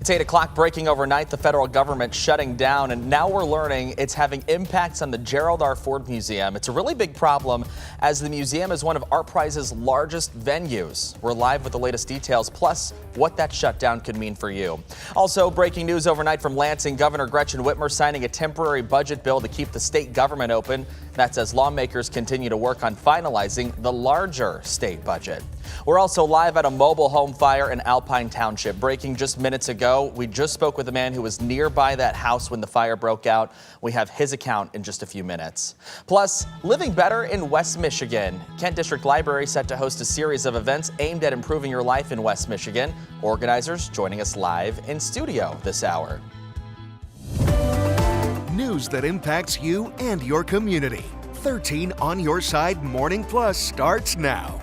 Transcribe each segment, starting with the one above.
It's 8 o'clock, breaking overnight, the federal government shutting down, and now we're learning it's having impacts on the Gerald R. Ford Museum. It's a really big problem as the museum is one of ArtPrize's largest venues. We're live with the latest details, plus what that shutdown could mean for you. Also, breaking news overnight from Lansing, Governor Gretchen Whitmer signing a temporary budget bill to keep the state government open. That's as lawmakers continue to work on finalizing the larger state budget. We're also live at a mobile home fire in Alpine Township. Breaking just minutes ago, we just spoke with a man who was nearby that house when the fire broke out. We have his account in just a few minutes. Plus, living better in West Michigan. Kent District Library set to host a series of events aimed at improving your life in West Michigan. Organizers joining us live in studio this hour. News that impacts you and your community. 13 On Your Side Morning Plus starts now.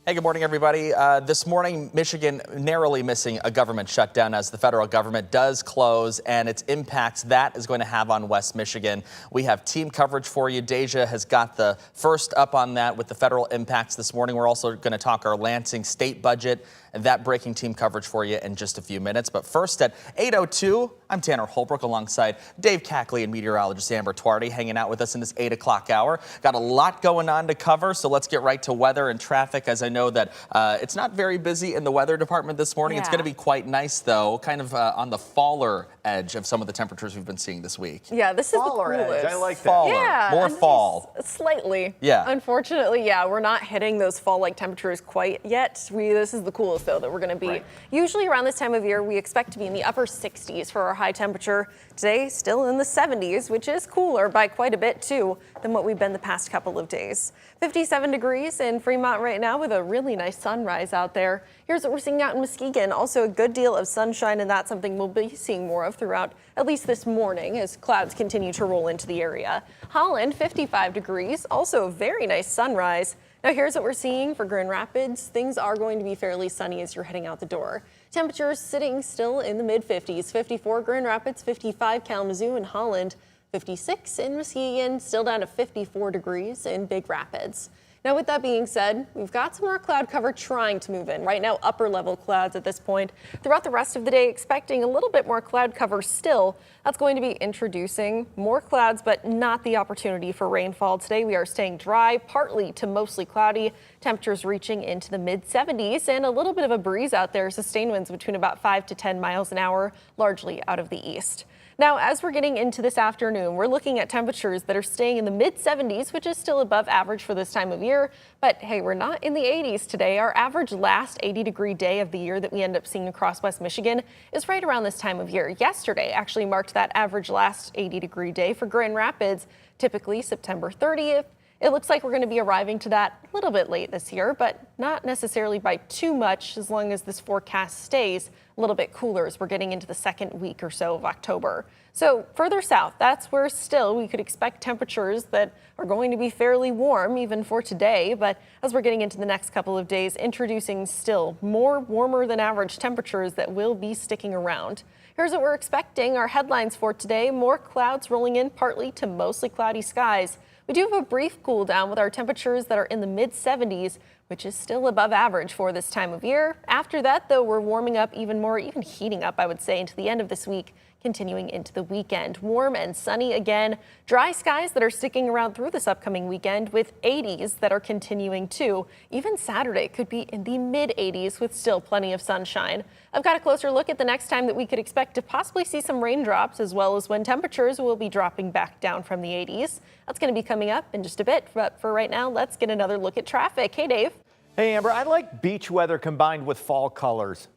Hey, good morning, everybody. This morning, Michigan narrowly missing a government shutdown as the federal government does close, and its impacts that is going to have on West Michigan. We have team coverage for you. Deja has got the first up on that with the federal impacts this morning. We're also going to talk our Lansing state budget and that breaking team coverage for you in just a few minutes. But first at 8:02, I'm Tanner Holbrook alongside Dave Cackley and meteorologist Amber Twardy hanging out with us in this 8 o'clock hour. Got a lot going on to cover, so let's get right to weather and traffic, as I know that it's not very busy in the weather department this morning. Yeah. It's going to be quite nice, though, kind of on the faller edge of some of the temperatures we've been seeing this week. Yeah, this is Faller the coolest. edge. I like that. Faller. Yeah, More a nice- fall. Slightly. Yeah. Unfortunately, yeah, we're not hitting those fall-like temperatures quite yet. This is the coolest, though, that we're going to be. Right. Usually around this time of year, we expect to be in the upper 60s for our high temperature. Today, still in the 70s, which is cooler by quite a bit, too, than what we've been the past couple of days. 57 degrees in Fremont right now with a really nice sunrise out there. Here's what we're seeing out in Muskegon. Also a good deal of sunshine, and that's something we'll be seeing more of throughout at least this morning as clouds continue to roll into the area. Holland, 55 degrees, also a very nice sunrise. Now here's what we're seeing for Grand Rapids. Things are going to be fairly sunny as you're heading out the door. Temperatures sitting still in the mid-50s. 54 Grand Rapids, 55 Kalamazoo and Holland, 56 in Muskegon, still down to 54 degrees in Big Rapids. Now, with that being said, we've got some more cloud cover trying to move in. Right now, upper level clouds at this point. Throughout the rest of the day, expecting a little bit more cloud cover still. That's going to be introducing more clouds, but not the opportunity for rainfall. Today, we are staying dry, partly to mostly cloudy. Temperatures reaching into the mid-70s and a little bit of a breeze out there. Sustained winds between about 5 to 10 miles an hour, largely out of the east. Now, as we're getting into this afternoon, we're looking at temperatures that are staying in the mid-70s, which is still above average for this time of year. But hey, we're not in the 80s today. Our average last 80-degree day of the year that we end up seeing across West Michigan is right around this time of year. Yesterday actually marked that average last 80-degree day for Grand Rapids, typically September 30th. It looks like we're going to be arriving to that a little bit late this year, but not necessarily by too much as long as this forecast stays a little bit cooler as we're getting into the second week or so of October. So further south, that's where still we could expect temperatures that are going to be fairly warm even for today. But as we're getting into the next couple of days, introducing still more warmer than average temperatures that will be sticking around. Here's what we're expecting. Our headlines for today: more clouds rolling in, partly to mostly cloudy skies. We do have a brief cool down with our temperatures that are in the mid-70s, which is still above average for this time of year. After that, though, we're warming up even more, even heating up, I would say, into the end of this week, continuing into the weekend. Warm and sunny again. Dry skies that are sticking around through this upcoming weekend with 80s that are continuing too. Even Saturday could be in the mid-80s with still plenty of sunshine. I've got a closer look at the next time that we could expect to possibly see some raindrops, as well as when temperatures will be dropping back down from the 80s. That's going to be coming up in just a bit. But for right now, let's get another look at traffic. Hey, Dave. Hey, Amber, I like beach weather combined with fall colors.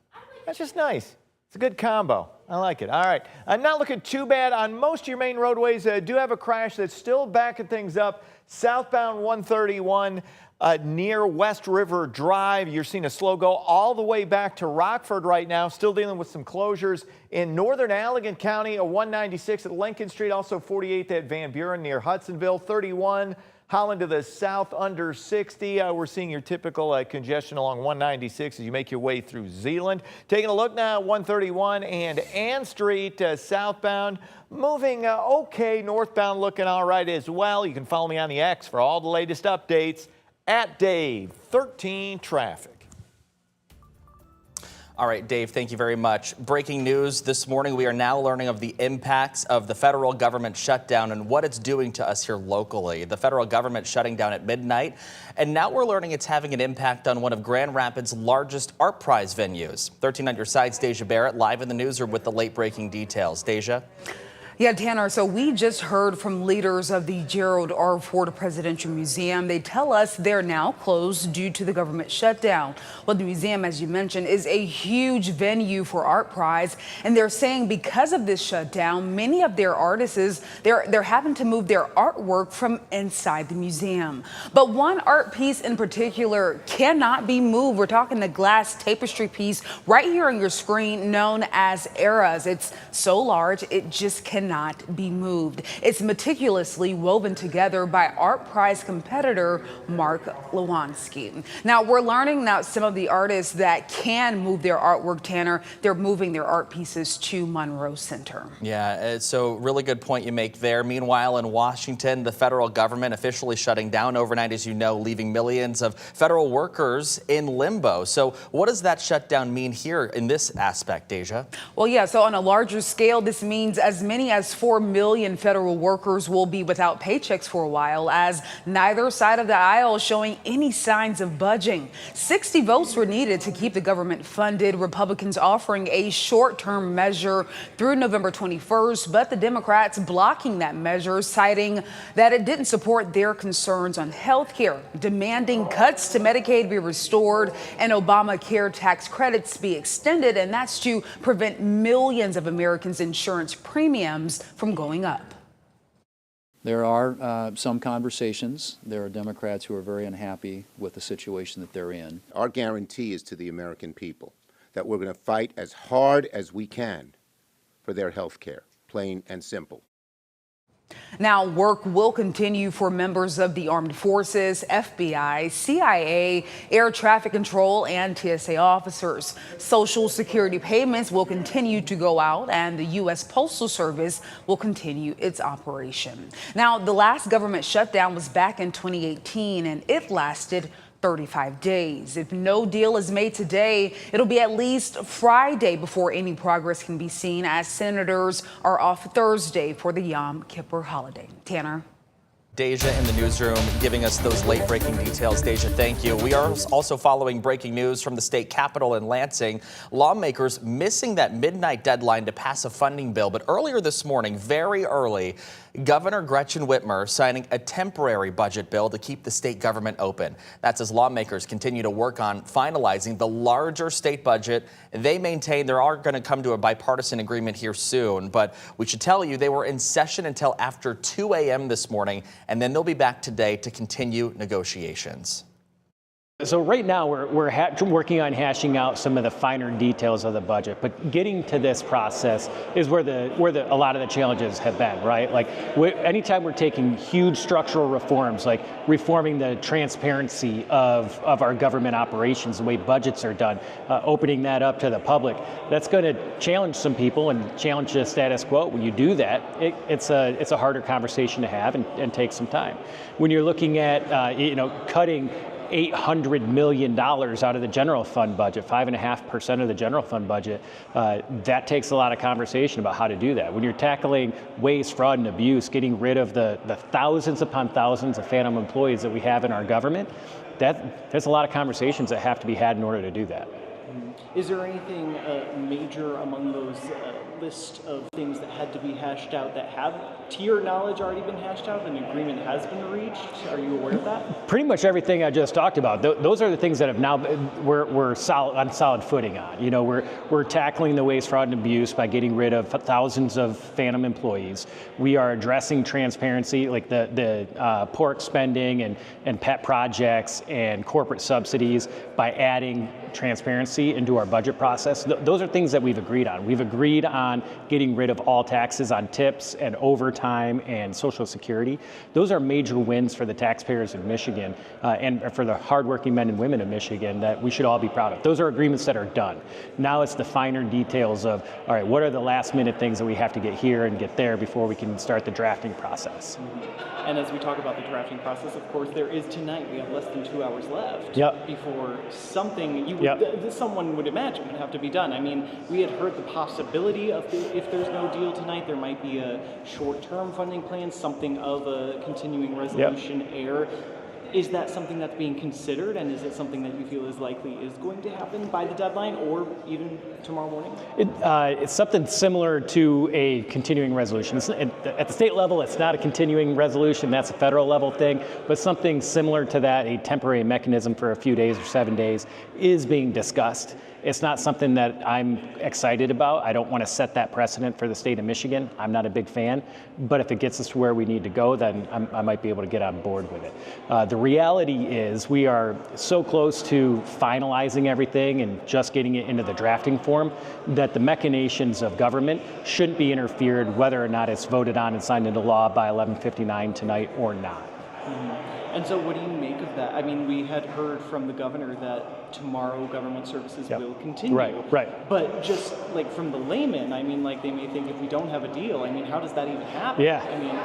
That's just nice. It's a good combo. I like it. All right. Not looking too bad on most of your main roadways. Do have a crash that's still backing things up. Southbound 131 near West River Drive. You're seeing a slow go all the way back to Rockford right now. Still dealing with some closures in northern Allegan County. A 196 at Lincoln Street. Also 48th at Van Buren near Hudsonville. 31. Holland to the south under 60. We're seeing your typical congestion along 196 as you make your way through Zeeland. Taking a look now at 131 and Ann Street southbound. Moving okay, northbound looking all right as well. You can follow me on the X for all the latest updates at Dave 13 Traffic. All right, Dave, thank you very much. Breaking news this morning, we are now learning of the impacts of the federal government shutdown and what it's doing to us here locally. The federal government shutting down at midnight, and now we're learning it's having an impact on one of Grand Rapids' largest art prize venues. 13 on your side's Deja Barrett, live in the newsroom with the late breaking details. Deja? Yeah, Tanner, so we just heard from leaders of the Gerald R. Ford Presidential Museum. They tell us they're now closed due to the government shutdown. Well, the museum, as you mentioned, is a huge venue for art prize, and they're saying because of this shutdown, many of their artists, they're having to move their artwork from inside the museum. But one art piece in particular cannot be moved. We're talking the glass tapestry piece right here on your screen known as Eras. It's so large, it just cannot be moved. It's meticulously woven together by art prize competitor Mark Lewanski. Now we're learning now some of the artists that can move their artwork, Tanner, they're moving their art pieces to Monroe Center. Yeah, so really good point you make there. Meanwhile, in Washington, the federal government officially shutting down overnight, as you know, leaving millions of federal workers in limbo. So what does that shutdown mean here in this aspect, Deja? Well, yeah, so on a larger scale, this means as many as 4 million federal workers will be without paychecks for a while, as neither side of the aisle is showing any signs of budging. 60 votes were needed to keep the government funded. Republicans offering a short-term measure through November 21st, but the Democrats blocking that measure, citing that it didn't support their concerns on health care, demanding cuts to Medicaid be restored and Obamacare tax credits be extended, and that's to prevent millions of Americans' insurance premiums from going up. There are some conversations. There are Democrats who are very unhappy with the situation that they're in. Our guarantee is to the American people that we're going to fight as hard as we can for their health care, plain and simple. Now, work will continue for members of the armed forces, FBI, CIA, air traffic control, and TSA officers. Social security payments will continue to go out, and the U.S. Postal Service will continue its operation. Now, the last government shutdown was back in 2018, and it lasted 35 days. If no deal is made today, it'll be at least Friday before any progress can be seen, as senators are off Thursday for the Yom Kippur holiday. Tanner? Deja in the newsroom giving us those late breaking details. Deja, thank you. We are also following breaking news from the state capitol in Lansing. Lawmakers missing that midnight deadline to pass a funding bill. But earlier this morning, very early, Governor Gretchen Whitmer signing a temporary budget bill to keep the state government open. That's as lawmakers continue to work on finalizing the larger state budget. They maintain they are going to come to a bipartisan agreement here soon. But we should tell you they were in session until after 2 a.m. this morning, and then they'll be back today to continue negotiations. So right now we're working on hashing out some of the finer details of the budget, but getting to this process is where a lot of the challenges have been, right? Like anytime we're taking huge structural reforms, like reforming the transparency of our government operations, the way budgets are done, opening that up to the public, that's going to challenge some people and challenge the status quo. When you do that, it's a harder conversation to have and take some time. When you're looking at cutting $800 million out of the general fund budget, 5.5% of the general fund budget, that takes a lot of conversation about how to do that. When you're tackling waste, fraud, and abuse, getting rid of the thousands upon thousands of phantom employees that we have in our government, there's a lot of conversations that have to be had in order to do that. Is there anything major among those list of things that had to be hashed out that have, to your knowledge, already been hashed out? An agreement has been reached? Are you aware of that? Pretty much everything I just talked about. Those are the things that have now we're on solid footing on. You know, we're tackling the waste, fraud, and abuse by getting rid of thousands of phantom employees. We are addressing transparency, like the pork spending and pet projects and corporate subsidies, by adding transparency into our budget process. Those are things that we've agreed on. We've agreed on getting rid of all taxes on tips and overtime and Social Security. Those are major wins for the taxpayers of Michigan and for the hardworking men and women of Michigan that we should all be proud of. Those are agreements that are done. Now it's the finer details of, all right, what are the last minute things that we have to get here and get there before we can start the drafting process. And as we talk about the drafting process, of course, there is tonight. We have less than 2 hours left Yep. before something, Yep. Someone one would imagine would have to be done. I mean, we had heard the possibility of if there's no deal tonight, there might be a short-term funding plan, something of a continuing resolution air. Is that something that's being considered, and is it something that you feel is likely is going to happen by the deadline or even tomorrow morning? It's something similar to a continuing resolution. At the state level, it's not a continuing resolution. That's a federal level thing. But something similar to that, a temporary mechanism for a few days or 7 days, is being discussed. It's not something that I'm excited about. I don't want to set that precedent for the state of Michigan. I'm not a big fan. But if it gets us to where we need to go, then I might be able to get on board with it. The reality is we are so close to finalizing everything and just getting it into the drafting form that the machinations of government shouldn't be interfered whether or not it's voted on and signed into law by 11:59 tonight or not. And so what do you make of that? I mean, we had heard from the governor that tomorrow government services will continue. Right. But just like from the layman, I mean, like they may think if we don't have a deal, I mean, how does that even happen? I mean,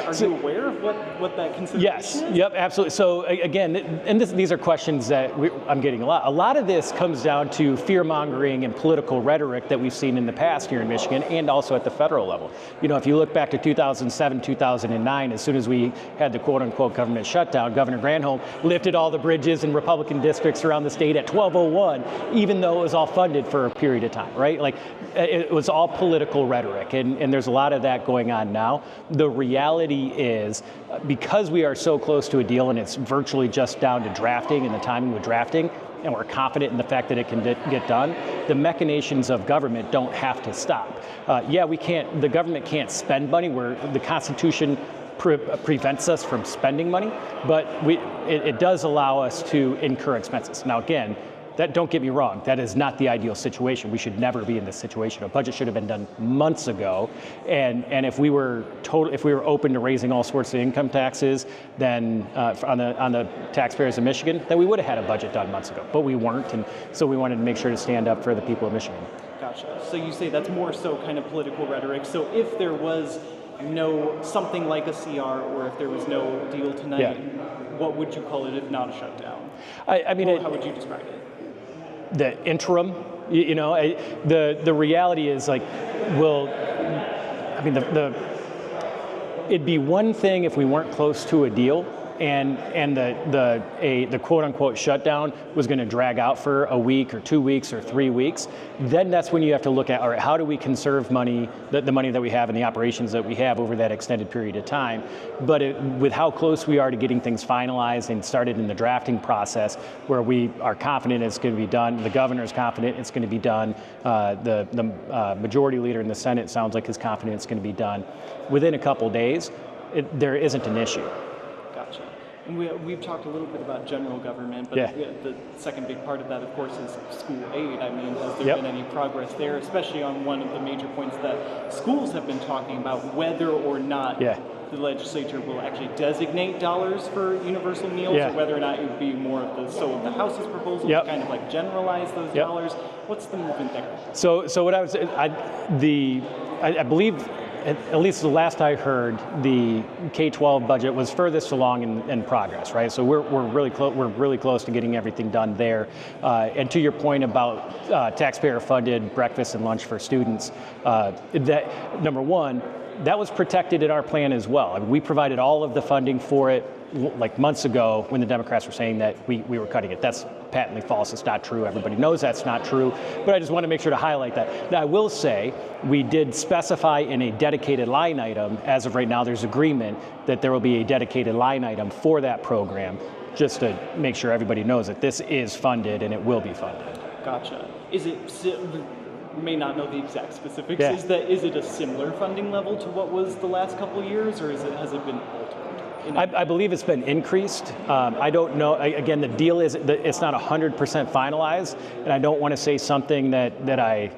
are you aware of what that consideration is? Yep, absolutely. So again, and these are questions that I'm getting a lot. A lot of this comes down to fear-mongering and political rhetoric that we've seen in the past here in Michigan and also at the federal level. You know, if you look back to 2007, 2009, as soon as we had the quote-unquote government shutdown, Governor Granholm lifted all the bridges in Republican districts around the state at 12:01, even though it was all funded for a period of time, right? Like it was all political rhetoric, and there's a lot of that going on now. The reality is, because we are so close to a deal and it's virtually just down to drafting and the timing with drafting, and we're confident in the fact that it can get done, the machinations of government don't have to stop. The government can't spend money where the Constitution prevents us from spending money, but it does allow us to incur expenses. Now again, don't get me wrong, that is not the ideal situation. We should never be in this situation. A budget should have been done months ago, and if we were open to raising all sorts of income taxes, then on the taxpayers of Michigan, then we would have had a budget done months ago. But we weren't, and so we wanted to make sure to stand up for the people of Michigan. Gotcha. So you say that's more so kind of political rhetoric. So if there was something like a CR, or if there was no deal tonight, what would you call it if not a shutdown? I mean, how would you describe it? The interim, the reality is like, it'd be one thing if we weren't close to a deal and the quote unquote shutdown was going to drag out for a week or 2 weeks or 3 weeks. Then that's when you have to look at, all right, how do we conserve money, the money that we have and the operations that we have over that extended period of time. But with how close we are to getting things finalized and started in the drafting process, where we are confident it's going to be done, the governor is confident it's going to be done, the majority leader in the Senate sounds like is confident it's going to be done within a couple days, there isn't an issue. Gotcha. And we've talked a little bit about general government, but the second big part of that, of course, is school aid. I mean, has there been any progress there, especially on one of the major points that schools have been talking about, whether or not the legislature will actually designate dollars for universal meals, or whether or not it would be more of the House's proposal to kind of like generalize those dollars? What's the movement there? So what I would say, I believe, at least the last I heard, the K-12 budget was furthest along in progress, right? So we're really close to getting everything done there. And to your point about taxpayer-funded breakfast and lunch for students, that number one, that was protected in our plan as well. I mean, we provided all of the funding for it like months ago when the Democrats were saying that we were cutting it. That's patently false. It's not true. Everybody knows that's not true. But I just want to make sure to highlight that. Now, I will say we did specify in a dedicated line item. As of right now, there's agreement that there will be a dedicated line item for that program, just to make sure everybody knows that this is funded and it will be funded. Gotcha. Is it? May not know the exact specifics. Is it a similar funding level to what was the last couple of years, or has it been altered? I believe it's been increased. I don't know. Again, the deal is it's not 100% finalized, and I don't want to say something that I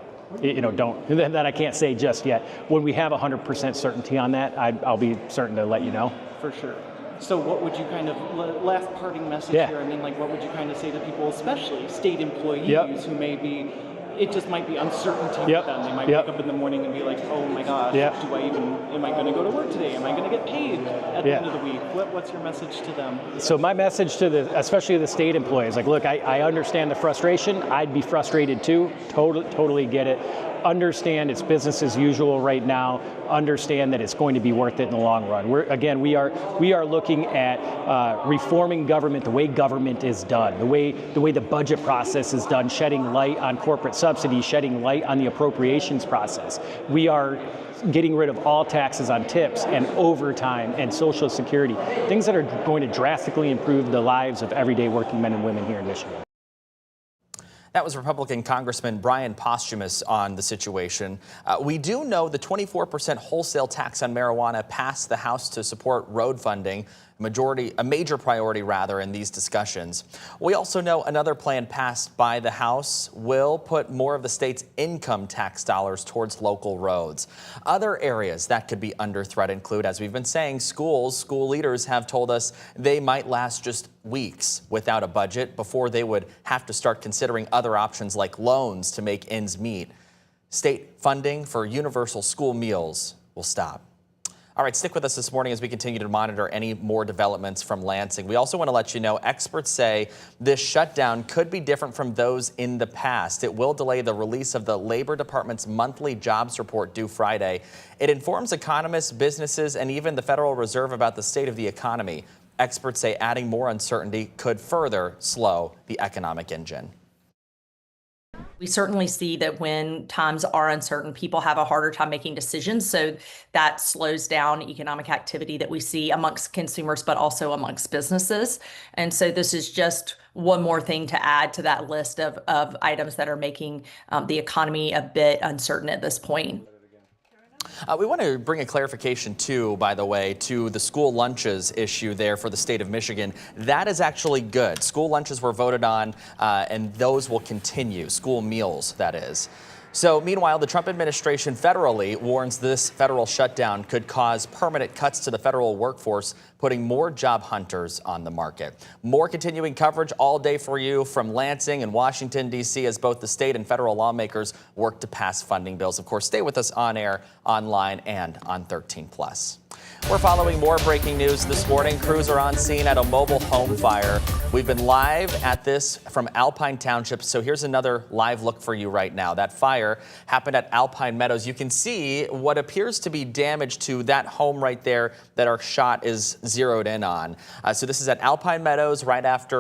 can't say just yet. When we have 100% certainty on that, I'll be certain to let you know. For sure. So what would you kind of, last parting message here, I mean, like what would you kind of say to people, especially state employees who may be it just might be uncertainty Yep. for them. They might Yep. wake up in the morning and be like, oh my gosh, Yep. am I going to go to work today? Am I going to get paid at the Yeah. end of the week? What's your message to them? So my message to especially the state employees, like, look, I understand the frustration. I'd be frustrated too. Totally get it. Understand it's business as usual right now. Understand that it's going to be worth it in the long run. We are looking at reforming government, the way government is done, the way the budget process is done, shedding light on corporate subsidies, shedding light on the appropriations process. We are getting rid of all taxes on tips and overtime and Social Security, things that are going to drastically improve the lives of everyday working men and women here in Michigan. That was Republican Congressman Brian Posthumus on the situation. We do know the 24% wholesale tax on marijuana passed the House to support road funding, a major priority rather in these discussions. We also know another plan passed by the House will put more of the state's income tax dollars towards local roads. Other areas that could be under threat include, as we've been saying, schools. School leaders have told us they might last just weeks without a budget before they would have to start considering other options like loans to make ends meet. State funding for universal school meals will stop. All right, stick with us this morning as we continue to monitor any more developments from Lansing. We also want to let you know experts say this shutdown could be different from those in the past. It will delay the release of the Labor Department's monthly jobs report due Friday. It informs economists, businesses, and even the Federal Reserve about the state of the economy. Experts say adding more uncertainty could further slow the economic engine. We certainly see that when times are uncertain, people have a harder time making decisions. So that slows down economic activity that we see amongst consumers, but also amongst businesses. And so this is just one more thing to add to that list of items that are making the economy a bit uncertain at this point. We want to bring a clarification, too, by the way, to the school lunches issue there for the state of Michigan. That is actually good. School lunches were voted on, and those will continue. School meals, that is. So meanwhile, the Trump administration federally warns this federal shutdown could cause permanent cuts to the federal workforce, putting more job hunters on the market. More continuing coverage all day for you from Lansing and Washington, D.C. as both the state and federal lawmakers work to pass funding bills. Of course, stay with us on air, online, and on 13+. We're following more breaking news this morning. Crews are on scene at a mobile home fire. We've been live at this from Alpine Township, so here's another live look for you right now. That fire happened at Alpine Meadows. You can see what appears to be damage to that home right there that our shot is zeroed in on. So this is at Alpine Meadows right off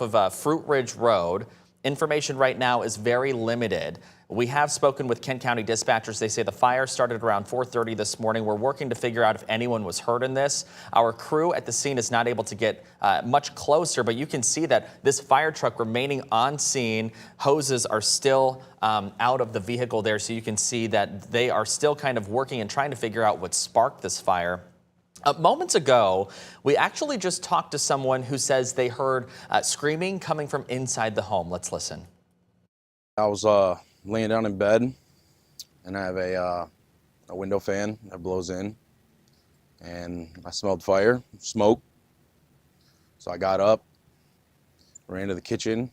of Fruit Ridge Road. Information right now is very limited. We have spoken with Kent County dispatchers. They say the fire started around 4:30 this morning. We're working to figure out if anyone was hurt in this. Our crew at the scene is not able to get much closer, but you can see that this fire truck remaining on scene. Hoses are still out of the vehicle there, so you can see that they are still kind of working and trying to figure out what sparked this fire. Moments ago, we actually just talked to someone who says they heard screaming coming from inside the home. Let's listen. I was laying down in bed, and I have a window fan that blows in, and I smelled smoke. So I got up, ran to the kitchen,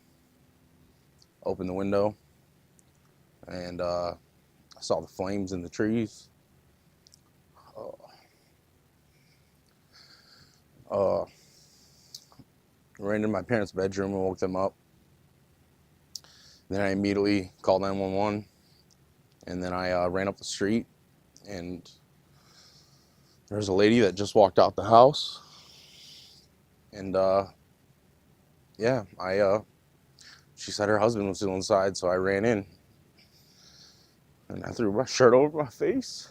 opened the window, and I saw the flames in the trees. Ran into my parents' bedroom and woke them up. Then I immediately called 911, and then I ran up the street, and there was a lady that just walked out the house, and she said her husband was still inside, so I ran in, and I threw my shirt over my face.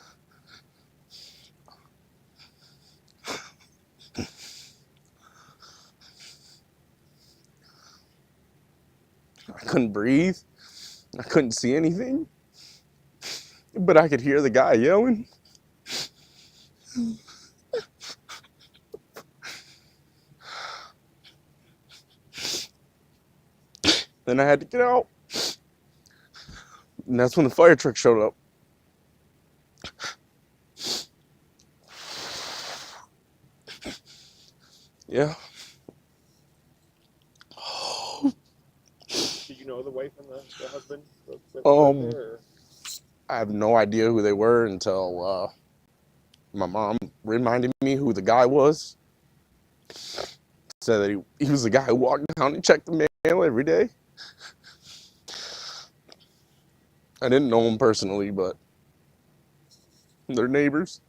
I couldn't breathe. I couldn't see anything. But I could hear the guy yelling. Then I had to get out. And that's when the fire truck showed up. Yeah. Did you know the wife and the husband? I have no idea who they were until my mom reminded me who the guy was. Said that he was the guy who walked down and checked the mail every day. I didn't know him personally, but they're neighbors.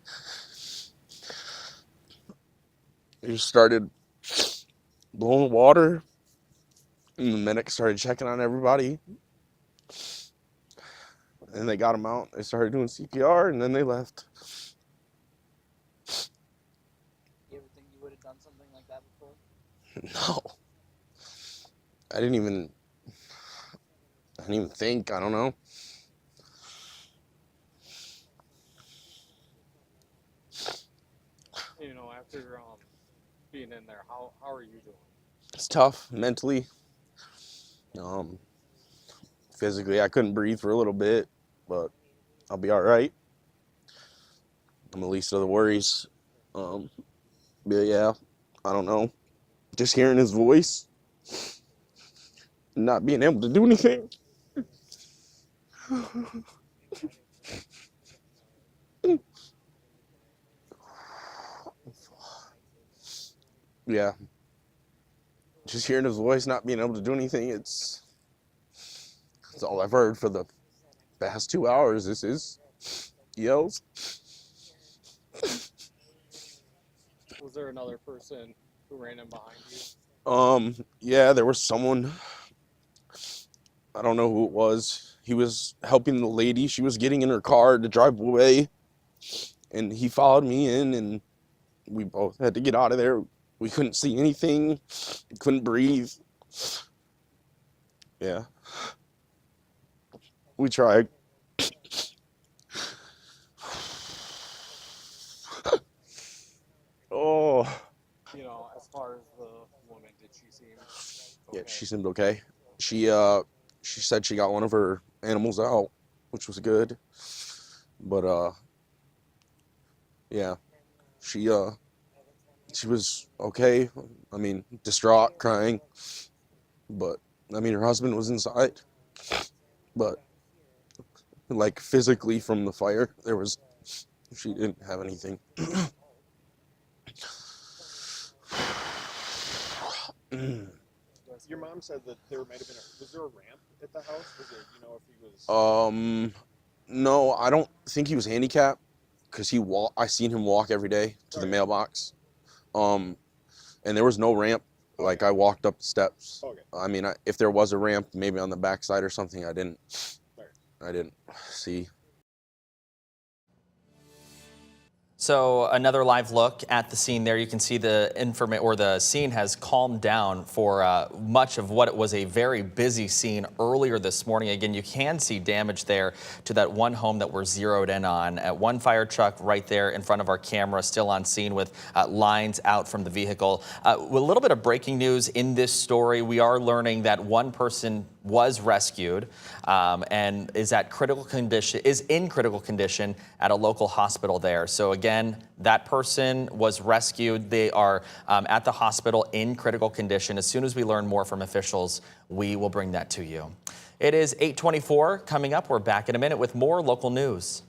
They just started blowing water, and the medics started checking on everybody. And they got him out. They started doing CPR, and then they left. You ever think you would have done something like that before? No. I didn't even think. I don't know. You know, after being in there, how are you doing? It's tough mentally. Physically, I couldn't breathe for a little bit, but I'll be all right. I'm the least of the worries. But yeah, I don't know. Just hearing his voice, not being able to do anything. Yeah. Just hearing his voice, not being able to do anything, it's all I've heard for the past 2 hours. This is yells. Was there another person who ran in behind you? Yeah, there was someone. I don't know who it was. He was helping the lady. She was getting in her car to drive away, and he followed me in, and we both had to get out of there. We couldn't see anything. We couldn't breathe. Yeah. We tried. Oh. You know, as far as the woman, did she seem okay? Yeah, she seemed okay. She said she got one of her animals out, which was good. But yeah, she was okay. I mean, distraught, crying. But I mean, her husband was inside. But like physically from the fire, she didn't have anything. Your mom said that there might have been was there a ramp at the house? Was it, you know, if he was... No, I don't think he was handicapped, because I seen him walk every day to the mailbox. And there was no ramp. Like, I walked up the steps. Okay. I mean, if there was a ramp, maybe on the backside or something, I didn't see. So another live look at the scene there. You can see the scene has calmed down for much of what was a very busy scene earlier this morning. Again, you can see damage there to that one home that we're zeroed in on. One fire truck right there in front of our camera, still on scene with lines out from the vehicle. A little bit of breaking news in this story. We are learning that one person was rescued and is in critical condition at a local hospital there. So again, that person was rescued. They are at the hospital in critical condition. As soon as we learn more from officials, we will bring that to you. It is 8:24 coming up. We're back in a minute with more local news.